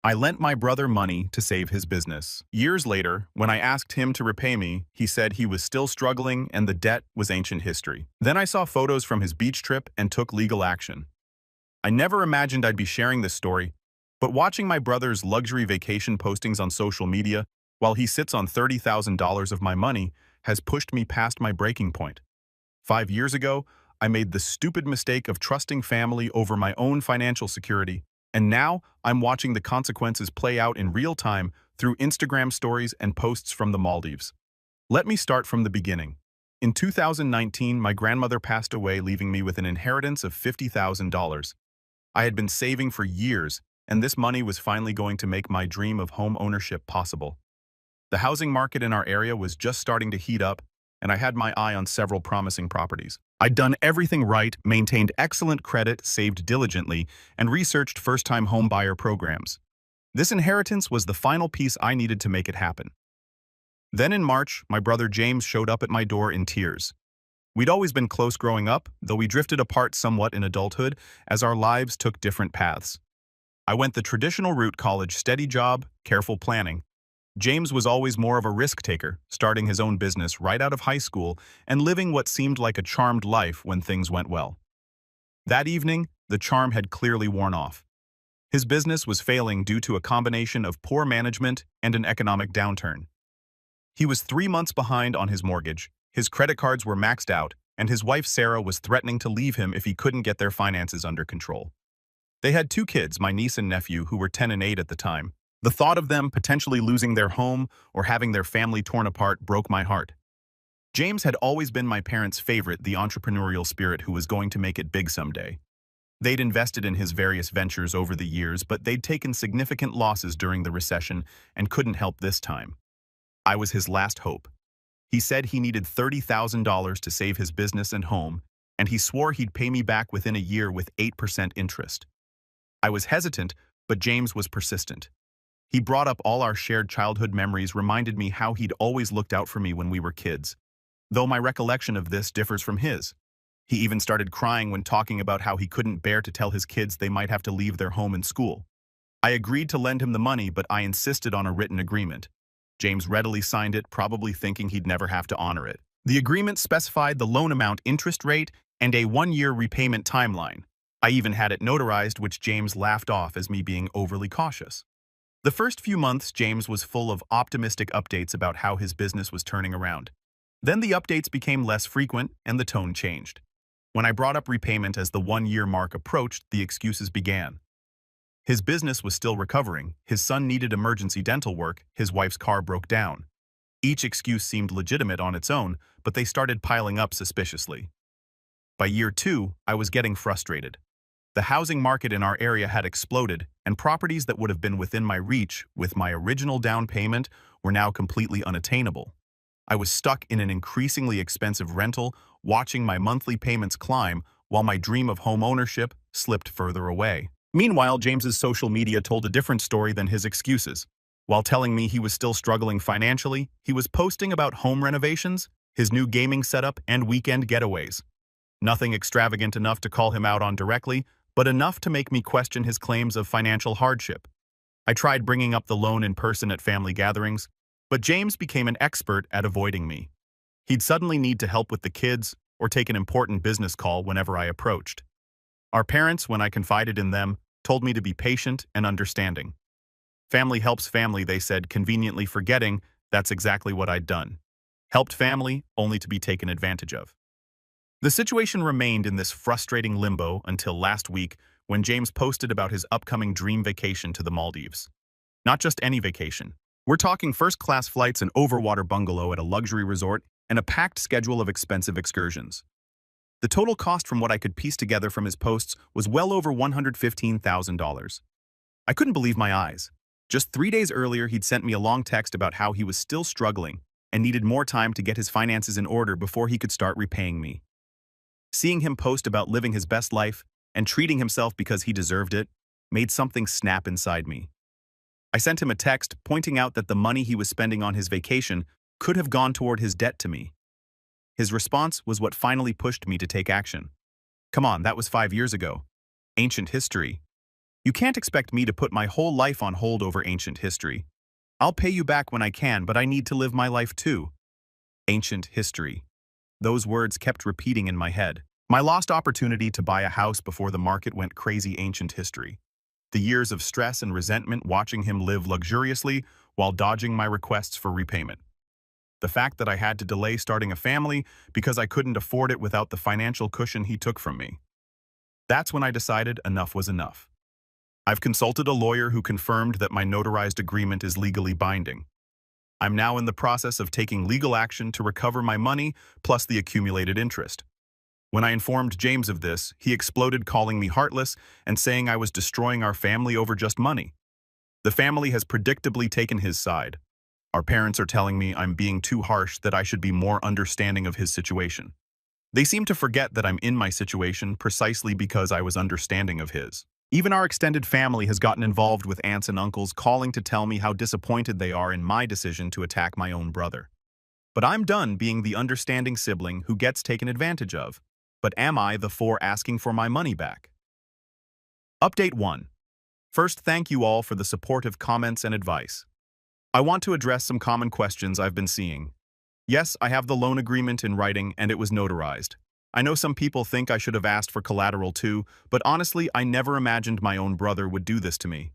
I lent my brother money to save his business. Years later, when I asked him to repay me, he said he was still struggling and the debt was ancient history. Then I saw photos from his beach trip and took legal action. I never imagined I'd be sharing this story, but watching my brother's luxury vacation postings on social media while he sits on $30,000 of my money has pushed me past my breaking point. 5 years ago, I made the stupid mistake of trusting family over my own financial security, and now I'm watching the consequences play out in real time through Instagram stories and posts from the Maldives. Let me start from the beginning. In 2019, my grandmother passed away, leaving me with an inheritance of $50,000. I had been saving for years, and this money was finally going to make my dream of home ownership possible. The housing market in our area was just starting to heat up, and I had my eye on several promising properties. I'd done everything right, maintained excellent credit, saved diligently, and researched first-time home buyer programs. This inheritance was the final piece I needed to make it happen. Then in March, my brother James showed up at my door in tears. We'd always been close growing up, though we drifted apart somewhat in adulthood as our lives took different paths. I went the traditional route: college, steady job, careful planning. James was always more of a risk taker, starting his own business right out of high school and living what seemed like a charmed life when things went well. That evening, the charm had clearly worn off. His business was failing due to a combination of poor management and an economic downturn. He was 3 months behind on his mortgage, his credit cards were maxed out, and his wife Sarah was threatening to leave him if he couldn't get their finances under control. They had 2 kids, my niece and nephew, who were 10 and 8 at the time. The thought of them potentially losing their home or having their family torn apart broke my heart. James had always been my parents' favorite, the entrepreneurial spirit who was going to make it big someday. They'd invested in his various ventures over the years, but they'd taken significant losses during the recession and couldn't help this time. I was his last hope. He said he needed $30,000 to save his business and home, and he swore he'd pay me back within a year with 8% interest. I was hesitant, but James was persistent. He brought up all our shared childhood memories, reminded me how he'd always looked out for me when we were kids, though my recollection of this differs from his. He even started crying when talking about how he couldn't bear to tell his kids they might have to leave their home and school. I agreed to lend him the money, but I insisted on a written agreement. James readily signed it, probably thinking he'd never have to honor it. The agreement specified the loan amount, interest rate, and a 1-year repayment timeline. I even had it notarized, which James laughed off as me being overly cautious. The first few months, James was full of optimistic updates about how his business was turning around. Then the updates became less frequent and the tone changed. When I brought up repayment as the 1-year mark approached, the excuses began. His business was still recovering, his son needed emergency dental work, his wife's car broke down. Each excuse seemed legitimate on its own, but they started piling up suspiciously. By year 2, I was getting frustrated. The housing market in our area had exploded, and properties that would have been within my reach with my original down payment were now completely unattainable. I was stuck in an increasingly expensive rental, watching my monthly payments climb while my dream of home ownership slipped further away. Meanwhile, James's social media told a different story than his excuses. While telling me he was still struggling financially, he was posting about home renovations, his new gaming setup, and weekend getaways. Nothing extravagant enough to call him out on directly, but enough to make me question his claims of financial hardship. I tried bringing up the loan in person at family gatherings, but James became an expert at avoiding me. He'd suddenly need to help with the kids or take an important business call whenever I approached. Our parents, when I confided in them, told me to be patient and understanding. Family helps family, they said, conveniently forgetting that's exactly what I'd done. Helped family, only to be taken advantage of. The situation remained in this frustrating limbo until last week when James posted about his upcoming dream vacation to the Maldives. Not just any vacation. We're talking first-class flights, an overwater bungalow at a luxury resort, and a packed schedule of expensive excursions. The total cost from what I could piece together from his posts was well over $115,000. I couldn't believe my eyes. Just 3 days earlier, he'd sent me a long text about how he was still struggling and needed more time to get his finances in order before he could start repaying me. Seeing him post about living his best life and treating himself because he deserved it made something snap inside me. I sent him a text pointing out that the money he was spending on his vacation could have gone toward his debt to me. His response was what finally pushed me to take action. Come on, that was 5 years ago. Ancient history. You can't expect me to put my whole life on hold over ancient history. I'll pay you back when I can, but I need to live my life too. Ancient history. Those words kept repeating in my head. My lost opportunity to buy a house before the market went crazy. Ancient history. The years of stress and resentment watching him live luxuriously while dodging my requests for repayment. The fact that I had to delay starting a family because I couldn't afford it without the financial cushion he took from me. That's when I decided enough was enough. I've consulted a lawyer who confirmed that my notarized agreement is legally binding. I'm now in the process of taking legal action to recover my money plus the accumulated interest. When I informed James of this, he exploded, calling me heartless and saying I was destroying our family over just money. The family has predictably taken his side. Our parents are telling me I'm being too harsh, that I should be more understanding of his situation. They seem to forget that I'm in my situation precisely because I was understanding of his. Even our extended family has gotten involved, with aunts and uncles calling to tell me how disappointed they are in my decision to attack my own brother. But I'm done being the understanding sibling who gets taken advantage of. But am I the fool asking for my money back? Update 1. First, thank you all for the supportive comments and advice. I want to address some common questions I've been seeing. Yes, I have the loan agreement in writing and it was notarized. I know some people think I should have asked for collateral too, but honestly, I never imagined my own brother would do this to me.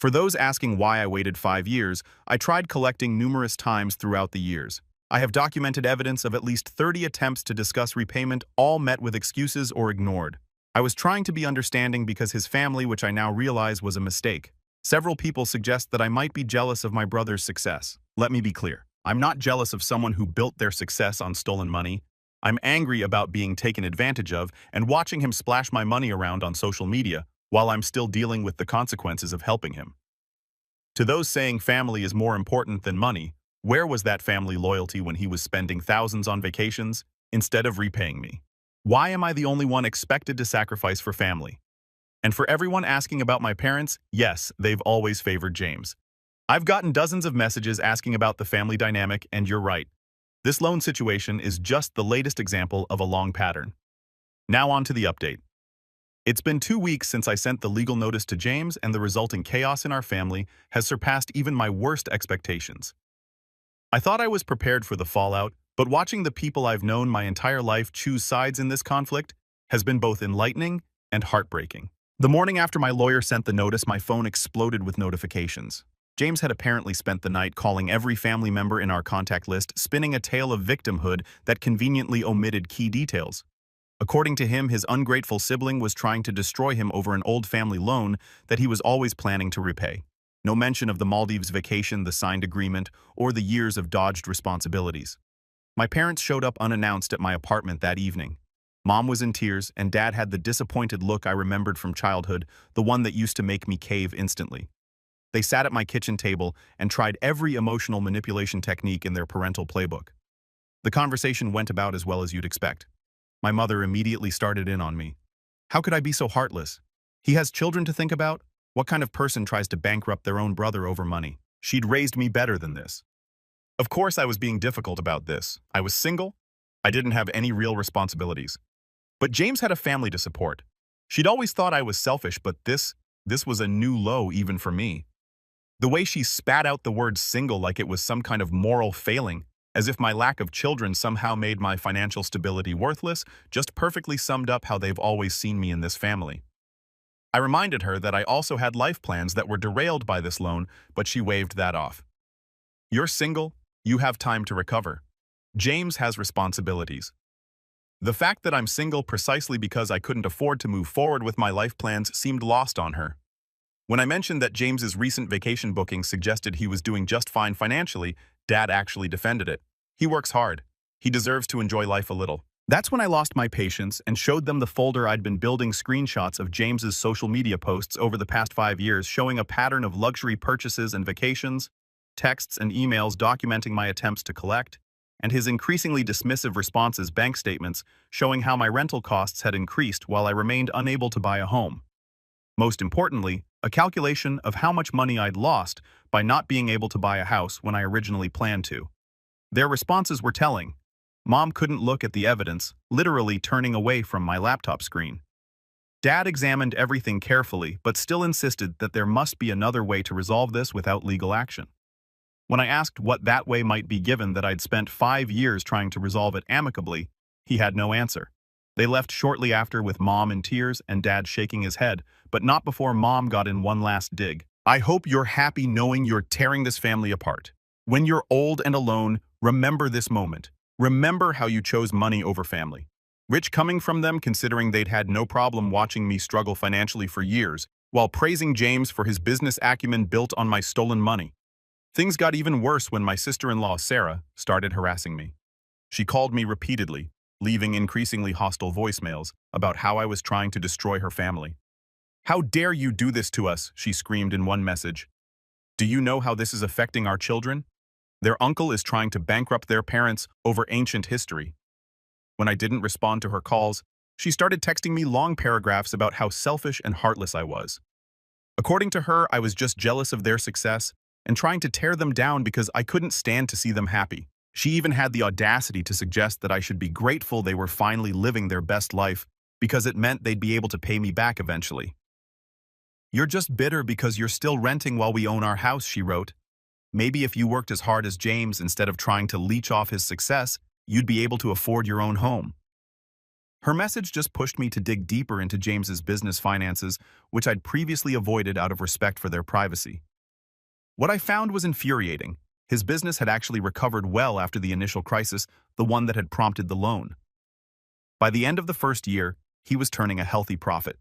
For those asking why I waited 5 years, I tried collecting numerous times throughout the years. I have documented evidence of at least 30 attempts to discuss repayment, all met with excuses or ignored. I was trying to be understanding because his family, which I now realize was a mistake. Several people suggest that I might be jealous of my brother's success. Let me be clear. I'm not jealous of someone who built their success on stolen money. I'm angry about being taken advantage of and watching him splash my money around on social media while I'm still dealing with the consequences of helping him. To those saying family is more important than money, where was that family loyalty when he was spending thousands on vacations instead of repaying me? Why am I the only one expected to sacrifice for family? And for everyone asking about my parents, yes, they've always favored James. I've gotten dozens of messages asking about the family dynamic, and you're right. This loan situation is just the latest example of a long pattern. Now on to the update. It's been 2 weeks since I sent the legal notice to James, and the resulting chaos in our family has surpassed even my worst expectations. I thought I was prepared for the fallout, but watching the people I've known my entire life choose sides in this conflict has been both enlightening and heartbreaking. The morning after my lawyer sent the notice, my phone exploded with notifications. James had apparently spent the night calling every family member in our contact list, spinning a tale of victimhood that conveniently omitted key details. According to him, his ungrateful sibling was trying to destroy him over an old family loan that he was always planning to repay. No mention of the Maldives vacation, the signed agreement, or the years of dodged responsibilities. My parents showed up unannounced at my apartment that evening. Mom was in tears, and Dad had the disappointed look I remembered from childhood, the one that used to make me cave instantly. They sat at my kitchen table and tried every emotional manipulation technique in their parental playbook. The conversation went about as well as you'd expect. My mother immediately started in on me. How could I be so heartless? He has children to think about? What kind of person tries to bankrupt their own brother over money? She'd raised me better than this. Of course I was being difficult about this. I was single. I didn't have any real responsibilities. But James had a family to support. She'd always thought I was selfish, but this was a new low even for me. The way she spat out the word single like it was some kind of moral failing, as if my lack of children somehow made my financial stability worthless, just perfectly summed up how they've always seen me in this family. I reminded her that I also had life plans that were derailed by this loan, but she waved that off. You're single, you have time to recover. James has responsibilities. The fact that I'm single precisely because I couldn't afford to move forward with my life plans seemed lost on her. When I mentioned that James's recent vacation booking suggested he was doing just fine financially, Dad actually defended it. He works hard. He deserves to enjoy life a little. That's when I lost my patience and showed them the folder I'd been building, screenshots of James's social media posts over the past 5 years, showing a pattern of luxury purchases and vacations, texts and emails documenting my attempts to collect, and his increasingly dismissive responses, bank statements showing how my rental costs had increased while I remained unable to buy a home. Most importantly, a calculation of how much money I'd lost by not being able to buy a house when I originally planned to. Their responses were telling. Mom couldn't look at the evidence, literally turning away from my laptop screen. Dad examined everything carefully, but still insisted that there must be another way to resolve this without legal action. When I asked what that way might be given that I'd spent 5 years trying to resolve it amicably, he had no answer. They left shortly after with Mom in tears and Dad shaking his head, but not before Mom got in one last dig. I hope you're happy knowing you're tearing this family apart. When you're old and alone, remember this moment. Remember how you chose money over family. Rich coming from them considering they'd had no problem watching me struggle financially for years, while praising James for his business acumen built on my stolen money. Things got even worse when my sister-in-law, Sarah, started harassing me. She called me repeatedly, leaving increasingly hostile voicemails about how I was trying to destroy her family. "How dare you do this to us?" she screamed in one message. "Do you know how this is affecting our children? Their uncle is trying to bankrupt their parents over ancient history." When I didn't respond to her calls, she started texting me long paragraphs about how selfish and heartless I was. According to her, I was just jealous of their success and trying to tear them down because I couldn't stand to see them happy. She even had the audacity to suggest that I should be grateful they were finally living their best life because it meant they'd be able to pay me back eventually. "You're just bitter because you're still renting while we own our house," she wrote. "Maybe if you worked as hard as James instead of trying to leech off his success, you'd be able to afford your own home." Her message just pushed me to dig deeper into James's business finances, which I'd previously avoided out of respect for their privacy. What I found was infuriating. His business had actually recovered well after the initial crisis, the one that had prompted the loan. By the end of the first year, he was turning a healthy profit.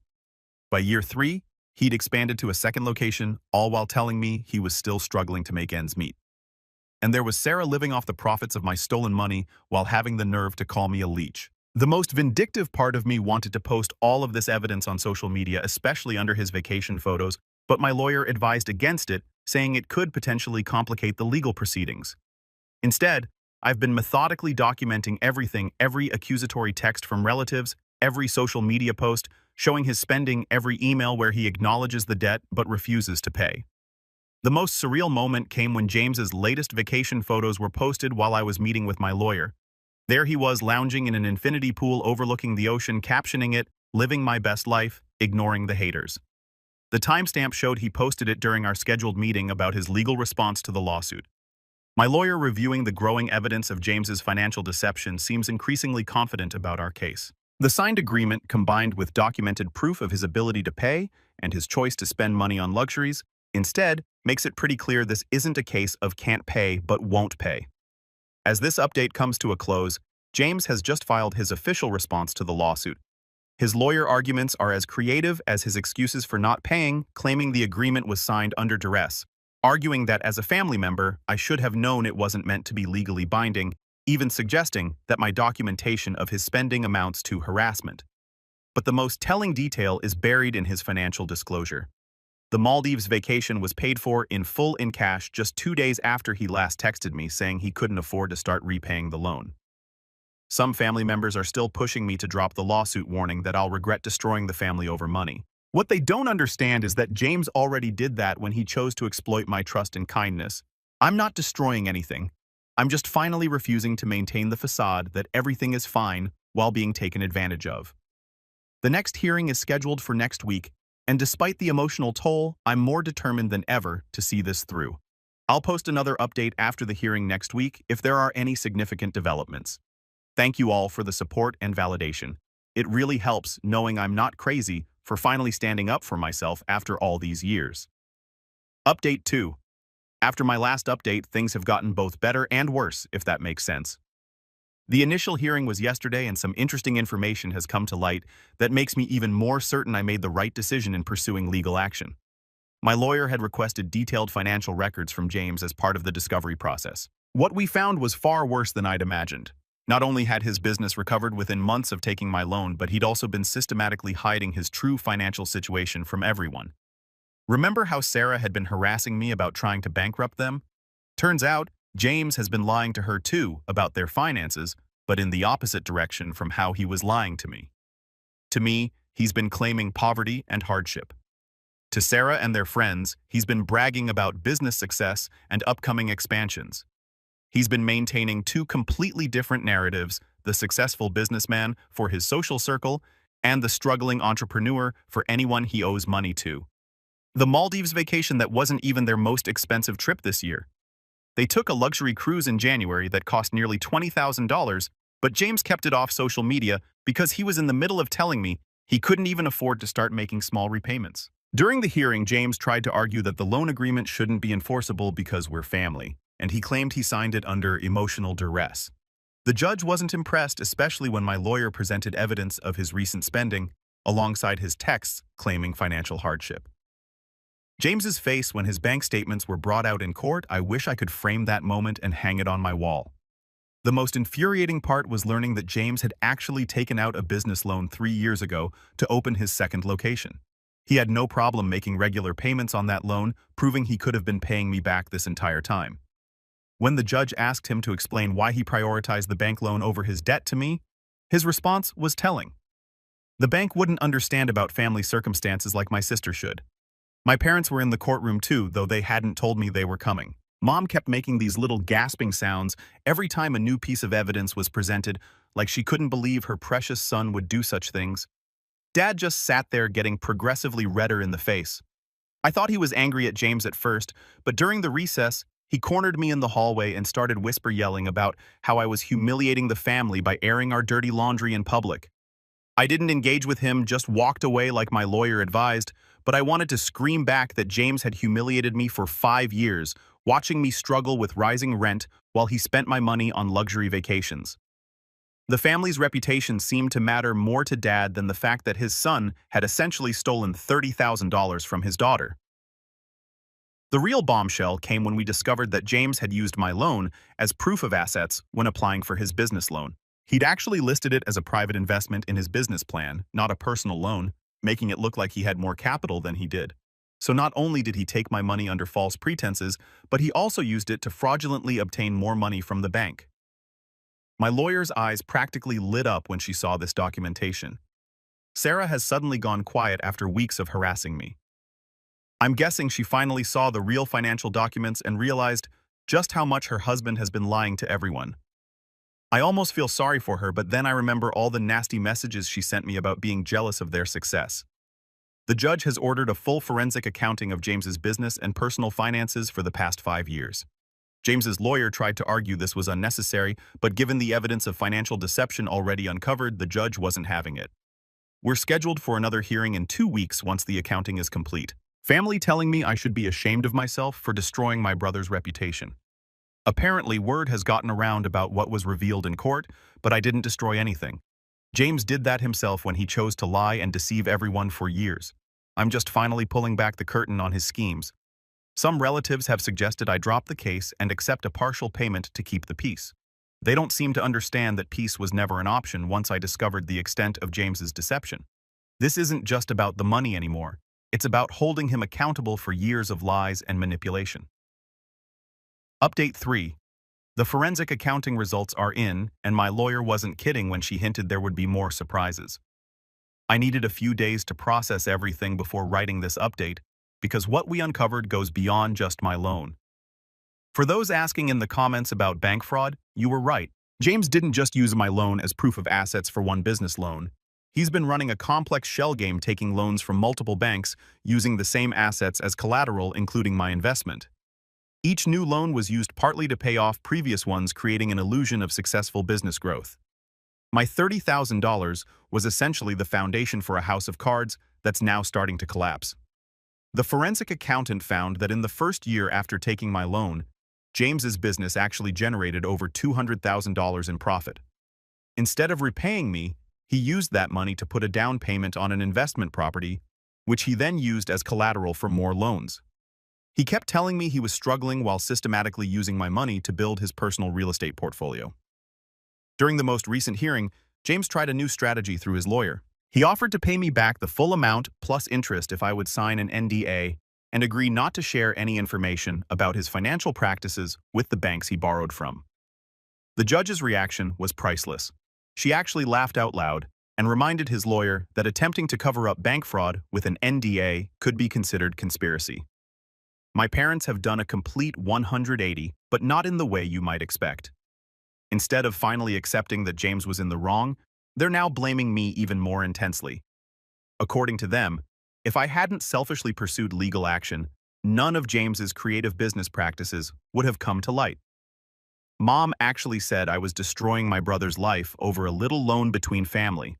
By year 3, he'd expanded to a second location, all while telling me he was still struggling to make ends meet. And there was Sarah living off the profits of my stolen money while having the nerve to call me a leech. The most vindictive part of me wanted to post all of this evidence on social media, especially under his vacation photos, but my lawyer advised against it, saying it could potentially complicate the legal proceedings. Instead, I've been methodically documenting every accusatory text from relatives, every social media post, showing his spending, every email where he acknowledges the debt but refuses to pay. The most surreal moment came when James's latest vacation photos were posted while I was meeting with my lawyer. There he was lounging in an infinity pool overlooking the ocean, captioning it, "Living my best life, ignoring the haters." The timestamp showed he posted it during our scheduled meeting about his legal response to the lawsuit. My lawyer, reviewing the growing evidence of James's financial deception, seems increasingly confident about our case. The signed agreement, combined with documented proof of his ability to pay and his choice to spend money on luxuries, instead makes it pretty clear this isn't a case of can't pay but won't pay. As this update comes to a close, James has just filed his official response to the lawsuit. His lawyer arguments are as creative as his excuses for not paying, claiming the agreement was signed under duress, arguing that as a family member, I should have known it wasn't meant to be legally binding, even suggesting that my documentation of his spending amounts to harassment. But the most telling detail is buried in his financial disclosure. The Maldives vacation was paid for in full in cash just 2 days after he last texted me saying he couldn't afford to start repaying the loan. Some family members are still pushing me to drop the lawsuit, warning that I'll regret destroying the family over money. What they don't understand is that James already did that when he chose to exploit my trust and kindness. I'm not destroying anything. I'm just finally refusing to maintain the facade that everything is fine while being taken advantage of. The next hearing is scheduled for next week, and despite the emotional toll, I'm more determined than ever to see this through. I'll post another update after the hearing next week if there are any significant developments. Thank you all for the support and validation. It really helps knowing I'm not crazy for finally standing up for myself after all these years. Update 2. After my last update, things have gotten both better and worse, if that makes sense. The initial hearing was yesterday, and some interesting information has come to light that makes me even more certain I made the right decision in pursuing legal action. My lawyer had requested detailed financial records from James as part of the discovery process. What we found was far worse than I'd imagined. Not only had his business recovered within months of taking my loan, but he'd also been systematically hiding his true financial situation from everyone. Remember how Sarah had been harassing me about trying to bankrupt them? Turns out, James has been lying to her too about their finances, but in the opposite direction from how he was lying to me. To me, he's been claiming poverty and hardship. To Sarah and their friends, he's been bragging about business success and upcoming expansions. He's been maintaining two completely different narratives: the successful businessman for his social circle and the struggling entrepreneur for anyone he owes money to. The Maldives vacation that wasn't even their most expensive trip this year. They took a luxury cruise in January that cost nearly $20,000, but James kept it off social media because he was in the middle of telling me he couldn't even afford to start making small repayments. During the hearing, James tried to argue that the loan agreement shouldn't be enforceable because we're family, and he claimed he signed it under emotional duress. The judge wasn't impressed, especially when my lawyer presented evidence of his recent spending, alongside his texts claiming financial hardship. James's face when his bank statements were brought out in court, I wish I could frame that moment and hang it on my wall. The most infuriating part was learning that James had actually taken out a business loan 3 years ago to open his second location. He had no problem making regular payments on that loan, proving he could have been paying me back this entire time. When the judge asked him to explain why he prioritized the bank loan over his debt to me, his response was telling. The bank wouldn't understand about family circumstances like my sister should. My parents were in the courtroom too, though they hadn't told me they were coming. Mom kept making these little gasping sounds every time a new piece of evidence was presented, like she couldn't believe her precious son would do such things. Dad just sat there getting progressively redder in the face. I thought he was angry at James at first, but during the recess, he cornered me in the hallway and started whisper yelling about how I was humiliating the family by airing our dirty laundry in public. I didn't engage with him, just walked away like my lawyer advised, but I wanted to scream back that James had humiliated me for 5 years, watching me struggle with rising rent while he spent my money on luxury vacations. The family's reputation seemed to matter more to Dad than the fact that his son had essentially stolen $30,000 from his daughter. The real bombshell came when we discovered that James had used my loan as proof of assets when applying for his business loan. He'd actually listed it as a private investment in his business plan, not a personal loan, making it look like he had more capital than he did. So not only did he take my money under false pretenses, but he also used it to fraudulently obtain more money from the bank. My lawyer's eyes practically lit up when she saw this documentation. Sarah has suddenly gone quiet after weeks of harassing me. I'm guessing she finally saw the real financial documents and realized just how much her husband has been lying to everyone. I almost feel sorry for her, but then I remember all the nasty messages she sent me about being jealous of their success. The judge has ordered a full forensic accounting of James's business and personal finances for the past 5 years. James's lawyer tried to argue this was unnecessary, but given the evidence of financial deception already uncovered, the judge wasn't having it. We're scheduled for another hearing in 2 weeks once the accounting is complete. Family telling me I should be ashamed of myself for destroying my brother's reputation. Apparently, word has gotten around about what was revealed in court, but I didn't destroy anything. James did that himself when he chose to lie and deceive everyone for years. I'm just finally pulling back the curtain on his schemes. Some relatives have suggested I drop the case and accept a partial payment to keep the peace. They don't seem to understand that peace was never an option once I discovered the extent of James's deception. This isn't just about the money anymore. It's about holding him accountable for years of lies and manipulation. Update 3. The forensic accounting results are in, and my lawyer wasn't kidding when she hinted there would be more surprises. I needed a few days to process everything before writing this update, because what we uncovered goes beyond just my loan. For those asking in the comments about bank fraud, you were right. James didn't just use my loan as proof of assets for one business loan. He's been running a complex shell game, taking loans from multiple banks, using the same assets as collateral, including my investment. Each new loan was used partly to pay off previous ones, creating an illusion of successful business growth. My $30,000 was essentially the foundation for a house of cards that's now starting to collapse. The forensic accountant found that in the first year after taking my loan, James's business actually generated over $200,000 in profit. Instead of repaying me, he used that money to put a down payment on an investment property, which he then used as collateral for more loans. He kept telling me he was struggling while systematically using my money to build his personal real estate portfolio. During the most recent hearing, James tried a new strategy through his lawyer. He offered to pay me back the full amount plus interest if I would sign an NDA and agree not to share any information about his financial practices with the banks he borrowed from. The judge's reaction was priceless. She actually laughed out loud and reminded his lawyer that attempting to cover up bank fraud with an NDA could be considered conspiracy. My parents have done a complete 180, but not in the way you might expect. Instead of finally accepting that James was in the wrong, They're now blaming me even more intensely. According to them, if I hadn't selfishly pursued legal action, none of James's creative business practices would have come to light. Mom actually said I was destroying my brother's life over a little loan between family.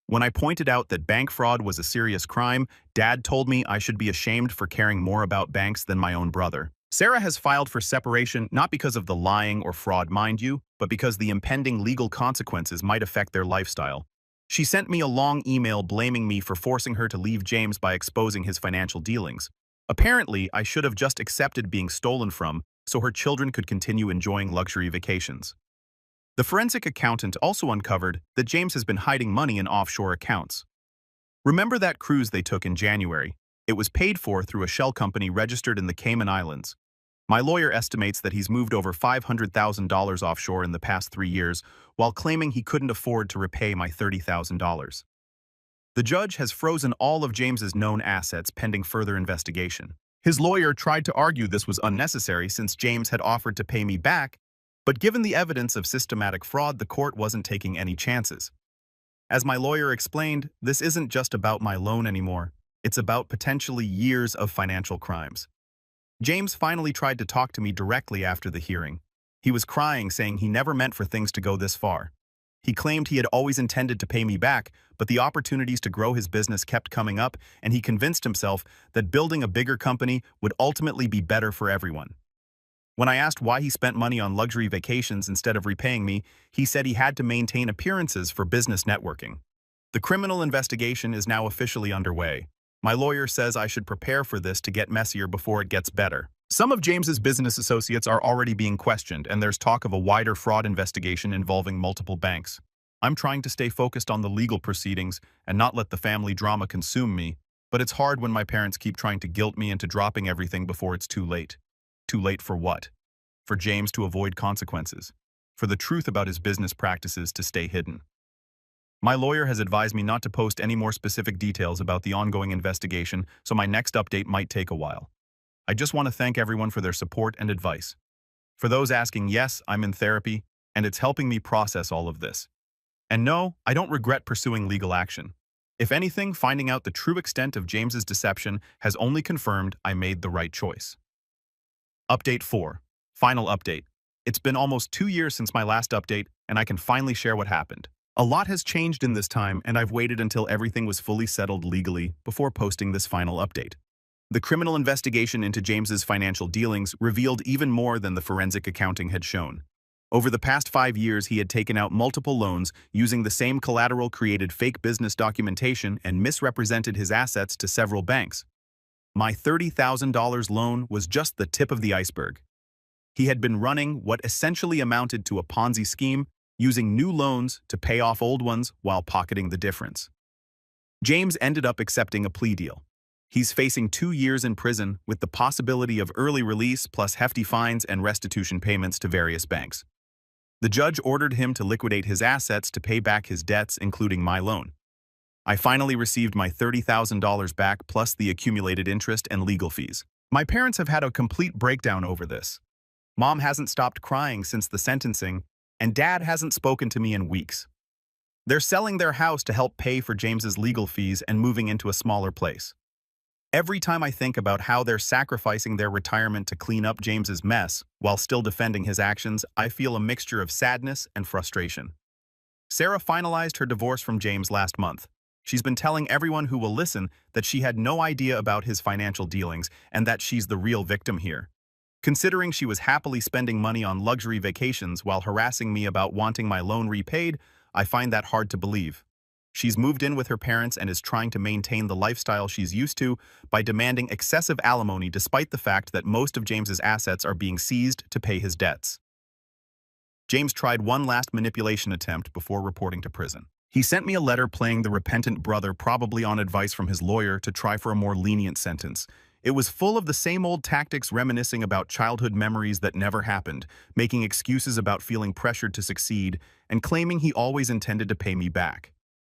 When I pointed out that bank fraud was a serious crime, Dad told me I should be ashamed for caring more about banks than my own brother. Sarah has filed for separation not because of the lying or fraud, mind you, but because the impending legal consequences might affect their lifestyle. She sent me a long email blaming me for forcing her to leave James by exposing his financial dealings. Apparently, I should have just accepted being stolen from so her children could continue enjoying luxury vacations. The forensic accountant also uncovered that James has been hiding money in offshore accounts. Remember that cruise they took in January? It was paid for through a shell company registered in the Cayman Islands. My lawyer estimates that he's moved over $500,000 offshore in the past 3 years, while claiming he couldn't afford to repay my $30,000. The judge has frozen all of James's known assets pending further investigation. His lawyer tried to argue this was unnecessary since James had offered to pay me back, but given the evidence of systematic fraud, the court wasn't taking any chances. As my lawyer explained, this isn't just about my loan anymore. It's about potentially years of financial crimes. James finally tried to talk to me directly after the hearing. He was crying, saying he never meant for things to go this far. He claimed he had always intended to pay me back, but the opportunities to grow his business kept coming up, and he convinced himself that building a bigger company would ultimately be better for everyone. When I asked why he spent money on luxury vacations instead of repaying me, he said he had to maintain appearances for business networking. The criminal investigation is now officially underway. My lawyer says I should prepare for this to get messier before it gets better. Some of James's business associates are already being questioned, and there's talk of a wider fraud investigation involving multiple banks. I'm trying to stay focused on the legal proceedings and not let the family drama consume me, but it's hard when my parents keep trying to guilt me into dropping everything before it's too late. Too late for what? For James to avoid consequences. For the truth about his business practices to stay hidden. My lawyer has advised me not to post any more specific details about the ongoing investigation, so my next update might take a while. I just want to thank everyone for their support and advice. For those asking, yes, I'm in therapy, and it's helping me process all of this. And no, I don't regret pursuing legal action. If anything, finding out the true extent of James's deception has only confirmed I made the right choice. Update 4. Final update. It's been almost 2 years since my last update, and I can finally share what happened. A lot has changed in this time, and I've waited until everything was fully settled legally before posting this final update. The criminal investigation into James's financial dealings revealed even more than the forensic accounting had shown. Over the past 5 years, he had taken out multiple loans using the same collateral, created fake business documentation, and misrepresented his assets to several banks. My $30,000 loan was just the tip of the iceberg. He had been running what essentially amounted to a Ponzi scheme, using new loans to pay off old ones while pocketing the difference. James ended up accepting a plea deal. He's facing 2 years in prison with the possibility of early release plus hefty fines and restitution payments to various banks. The judge ordered him to liquidate his assets to pay back his debts, including my loan. I finally received my $30,000 back plus the accumulated interest and legal fees. My parents have had a complete breakdown over this. Mom hasn't stopped crying since the sentencing, and Dad hasn't spoken to me in weeks. They're selling their house to help pay for James's legal fees and moving into a smaller place. Every time I think about how they're sacrificing their retirement to clean up James's mess while still defending his actions, I feel a mixture of sadness and frustration. Sarah finalized her divorce from James last month. She's been telling everyone who will listen that she had no idea about his financial dealings and that she's the real victim here. Considering she was happily spending money on luxury vacations while harassing me about wanting my loan repaid, I find that hard to believe. She's moved in with her parents and is trying to maintain the lifestyle she's used to by demanding excessive alimony despite the fact that most of James's assets are being seized to pay his debts. James tried one last manipulation attempt before reporting to prison. He sent me a letter playing the repentant brother, probably on advice from his lawyer, to try for a more lenient sentence. It was full of the same old tactics, reminiscing about childhood memories that never happened, making excuses about feeling pressured to succeed, and claiming he always intended to pay me back.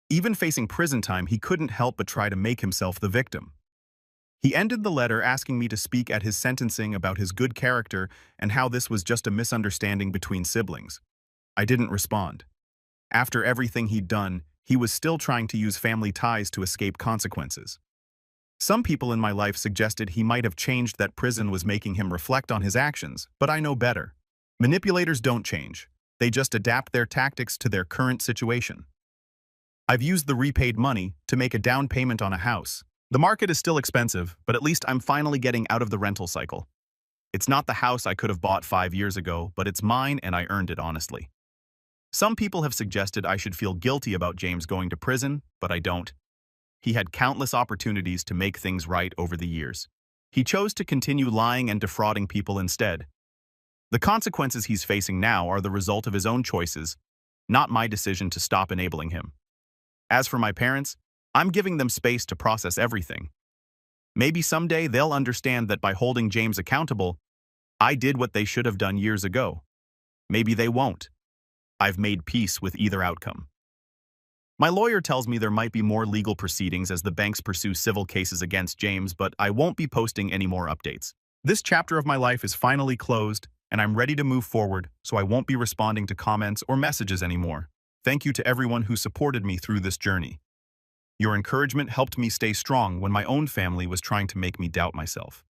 Even facing prison time, he couldn't help but try to make himself the victim. He ended the letter asking me to speak at his sentencing about his good character and how this was just a misunderstanding between siblings. I didn't respond. After everything he'd done, he was still trying to use family ties to escape consequences. Some people in my life suggested he might have changed, that prison was making him reflect on his actions, but I know better. Manipulators don't change. They just adapt their tactics to their current situation. I've used the repaid money to make a down payment on a house. The market is still expensive, but at least I'm finally getting out of the rental cycle. It's not the house I could have bought 5 years ago, but it's mine and I earned it honestly. Some people have suggested I should feel guilty about James going to prison, but I don't. He had countless opportunities to make things right over the years. He chose to continue lying and defrauding people instead. The consequences he's facing now are the result of his own choices, not my decision to stop enabling him. As for my parents, I'm giving them space to process everything. Maybe someday they'll understand that by holding James accountable, I did what they should have done years ago. Maybe they won't. I've made peace with either outcome. My lawyer tells me there might be more legal proceedings as the banks pursue civil cases against James, but I won't be posting any more updates. This chapter of my life is finally closed, and I'm ready to move forward, so I won't be responding to comments or messages anymore. Thank you to everyone who supported me through this journey. Your encouragement helped me stay strong when my own family was trying to make me doubt myself.